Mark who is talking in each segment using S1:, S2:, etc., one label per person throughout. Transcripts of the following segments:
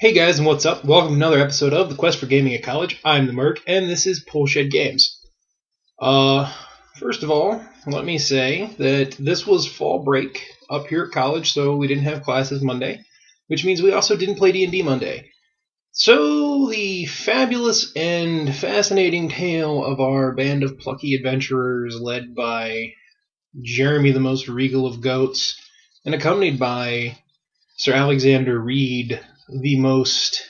S1: Hey guys, and what's up? Welcome to another episode of The Quest for Gaming at College. I'm the Merc, and this is Pullshed Games. First of all, let me say that this was fall break up here at college, so we didn't have classes Monday, which means we also didn't play D&D Monday. So, the fabulous and fascinating tale of our band of plucky adventurers led by Jeremy the most regal of goats, and accompanied by Sir Alexander Reed, the most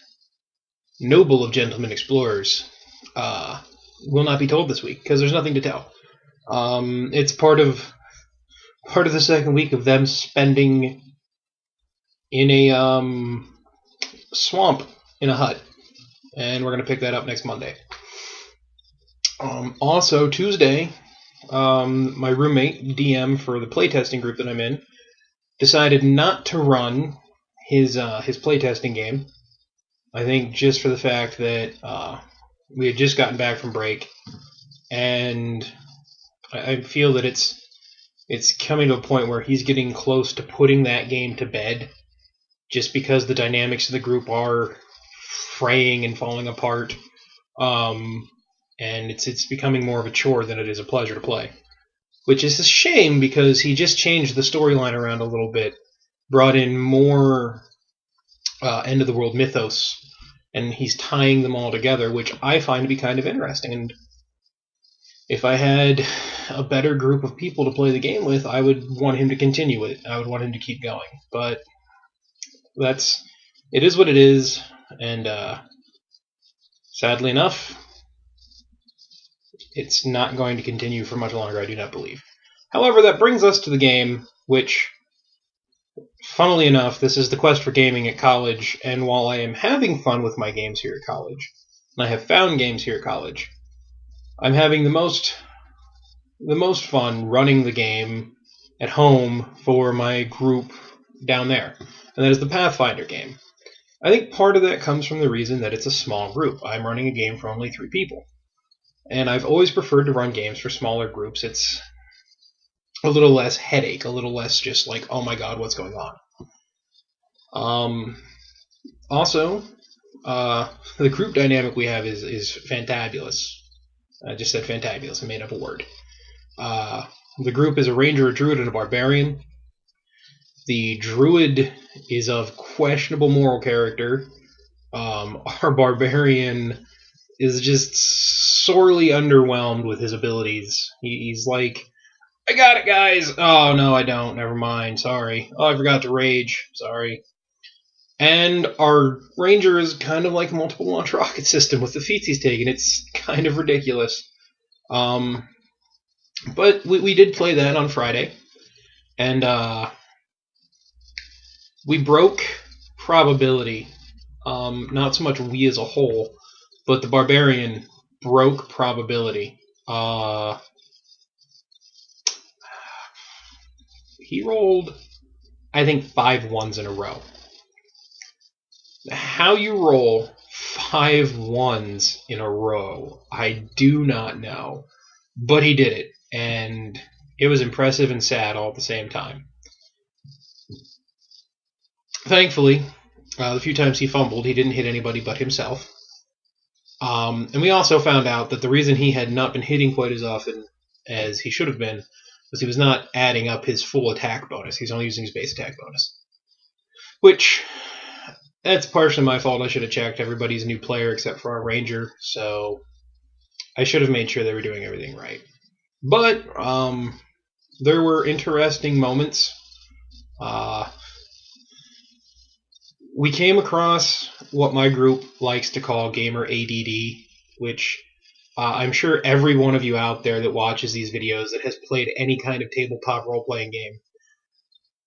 S1: noble of gentlemen explorers, will not be told this week because there's nothing to tell. It's part of the second week of them spending in a swamp in a hut, and we're gonna pick that up next Monday. Also Tuesday, my roommate DM for the playtesting group that I'm in decided not to run his playtesting game. I think just for the fact that we had just gotten back from break, and I feel that it's coming to a point where he's getting close to putting that game to bed, just because the dynamics of the group are fraying and falling apart, and it's becoming more of a chore than it is a pleasure to play, which is a shame because he just changed the storyline around a little bit, brought in more end of the world mythos, and he's tying them all together, which I find to be kind of interesting. And if I had a better group of people to play the game with, I would want him to continue it. I would want him to keep going. But it is what it is, and sadly enough, it's not going to continue for much longer, I do not believe. However, that brings us to the game, which, funnily enough, this is the Quest for Gaming at College, and while I am having fun with my games here at college, and I have found games here at college, I'm having the most fun running the game at home for my group down there, and that is the Pathfinder game. I think part of that comes from the reason that it's a small group. I'm running a game for only 3 people, and I've always preferred to run games for smaller groups. It's a little less headache, a little less just like, oh my god, what's going on? Also, the group dynamic we have is fantabulous. I just said fantabulous, I made up a word. The group is a ranger, a druid, and a barbarian. The druid is of questionable moral character. Our barbarian is just sorely underwhelmed with his abilities. He's like, I got it, guys! Oh, no, I don't. Never mind. Sorry. Oh, I forgot to rage. Sorry. And our ranger is kind of like a multiple launch rocket system with the feats he's taken. It's kind of ridiculous. But we did play that on Friday. And we broke probability. Not so much we as a whole, but the barbarian broke probability. He rolled, I think, 5 ones in a row. How you roll 5 ones in a row, I do not know. But he did it, and it was impressive and sad all at the same time. Thankfully, the few times he fumbled, he didn't hit anybody but himself. And we also found out that the reason he had not been hitting quite as often as he should have been was he was not adding up his full attack bonus. He's only using his base attack bonus. Which, that's partially my fault. I should have checked. Everybody's a new player except for our ranger, so I should have made sure they were doing everything right. But there were interesting moments. We came across what my group likes to call gamer ADD, which I'm sure every one of you out there that watches these videos that has played any kind of tabletop role-playing game,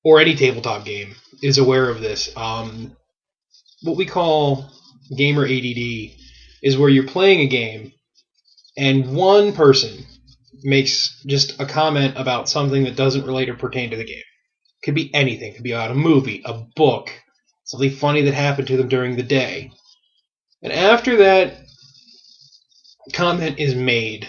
S1: or any tabletop game, is aware of this. What we call gamer ADD is where you're playing a game, and one person makes just a comment about something that doesn't relate or pertain to the game. Could be anything. Could be about a movie, a book, something funny that happened to them during the day. And after that comment is made,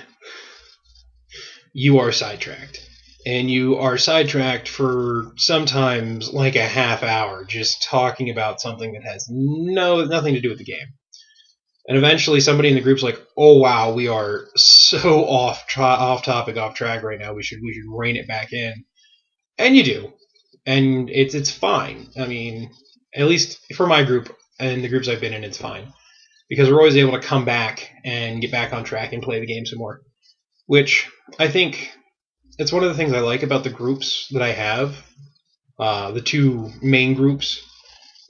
S1: you are sidetracked. and you are sidetracked for sometimes like a half hour just talking about something that has nothing to do with the game. And eventually somebody in the group's like, "Oh wow, we are so off topic, off track right now. We should rein it back in." And you do. And it's fine. I mean, at least for my group and the groups I've been in, it's fine. Because we're always able to come back and get back on track and play the game some more. Which I think it's one of the things I like about the groups that I have. The two main groups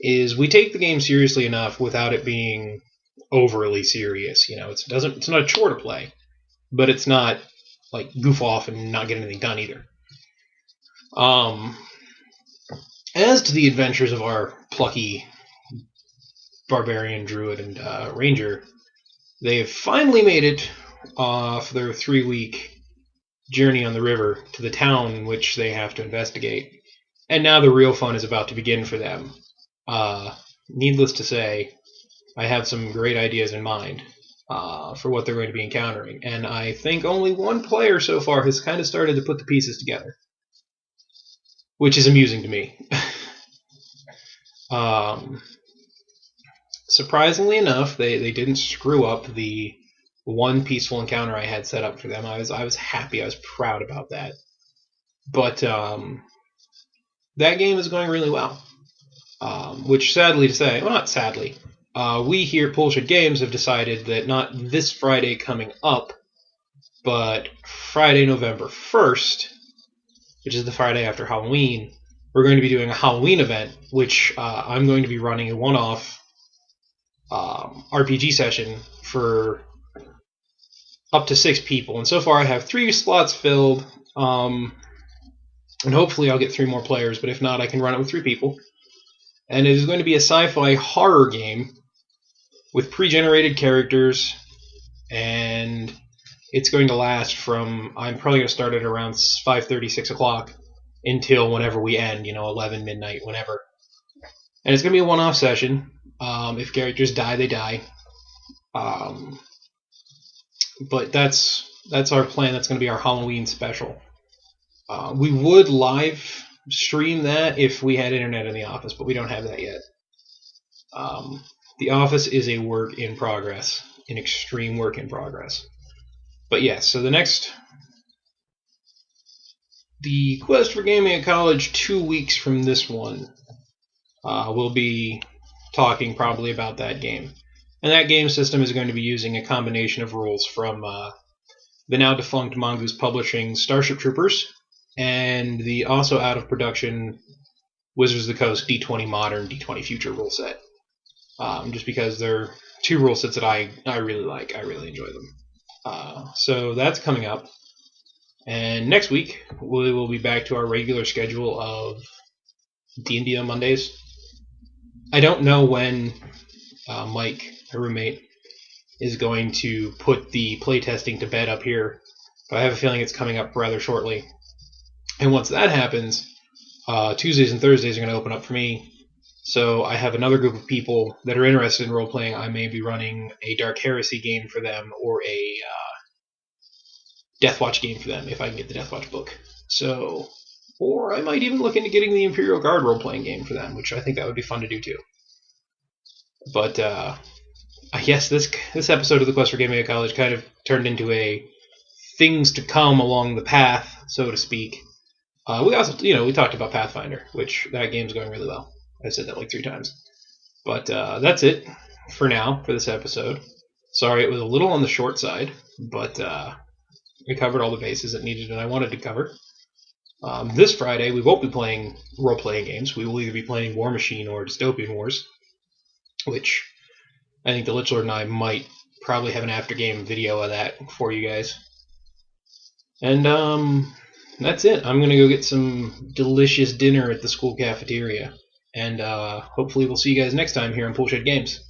S1: is we take the game seriously enough without it being overly serious. You know, it's not a chore to play, but it's not like goof off and not get anything done either. As to the adventures of our plucky barbarian, druid, and ranger, they have finally made it off their 3-week journey on the river to the town in which they have to investigate. And now the real fun is about to begin for them. Needless to say, I have some great ideas in mind for what they're going to be encountering. And I think only one player so far has kind of started to put the pieces together, which is amusing to me. Surprisingly enough, they didn't screw up the one peaceful encounter I had set up for them. I was happy. I was proud about that. But that game is going really well. Which, sadly to say, well, not sadly, we here at Bullshit Games have decided that not this Friday coming up, but Friday, November 1st, which is the Friday after Halloween, we're going to be doing a Halloween event, which I'm going to be running a one-off RPG session for up to 6 people. And so far I have 3 slots filled, and hopefully I'll get 3 more players, but if not, I can run it with 3 people. And it is going to be a sci-fi horror game with pre-generated characters, and it's going to last from, I'm probably going to start at around 5:30, 6 o'clock until whenever we end, 11, midnight, whenever. And it's going to be a one-off session. If characters die, they die. But that's our plan. That's going to be our Halloween special. We would live stream that if we had internet in the office, but we don't have that yet. The office is a work in progress, an extreme work in progress. But yes, so the Quest for Gaming at College 2 weeks from this one, we'll be talking probably about that game. And that game system is going to be using a combination of rules from the now defunct Mongoose Publishing Starship Troopers and the also out of production Wizards of the Coast D20 Modern, D20 Future rule set. Just because they're 2 rule sets that I really like. I really enjoy them. So that's coming up. And next week, we will be back to our regular schedule of D&D on Mondays. I don't know when Mike, my roommate, is going to put the playtesting to bed up here, but I have a feeling it's coming up rather shortly. And once that happens, Tuesdays and Thursdays are going to open up for me. So I have another group of people that are interested in role-playing. I may be running a Dark Heresy game for them or a Deathwatch game for them if I can get the Deathwatch book. So, or I might even look into getting the Imperial Guard role-playing game for them, which I think that would be fun to do too. But yes, this episode of the Quest for Gaming at College kind of turned into a things to come along the path, so to speak. We also, we talked about Pathfinder, which that game's going really well. I've said that like 3 times. But that's it for now for this episode. Sorry, it was a little on the short side, but we covered all the bases that needed and I wanted to cover. This Friday, we won't be playing role-playing games. We will either be playing War Machine or Dystopian Wars, which I think the Lich Lord and I might probably have an after-game video of that for you guys. And that's it. I'm going to go get some delicious dinner at the school cafeteria. And hopefully we'll see you guys next time here on Bullshit Games.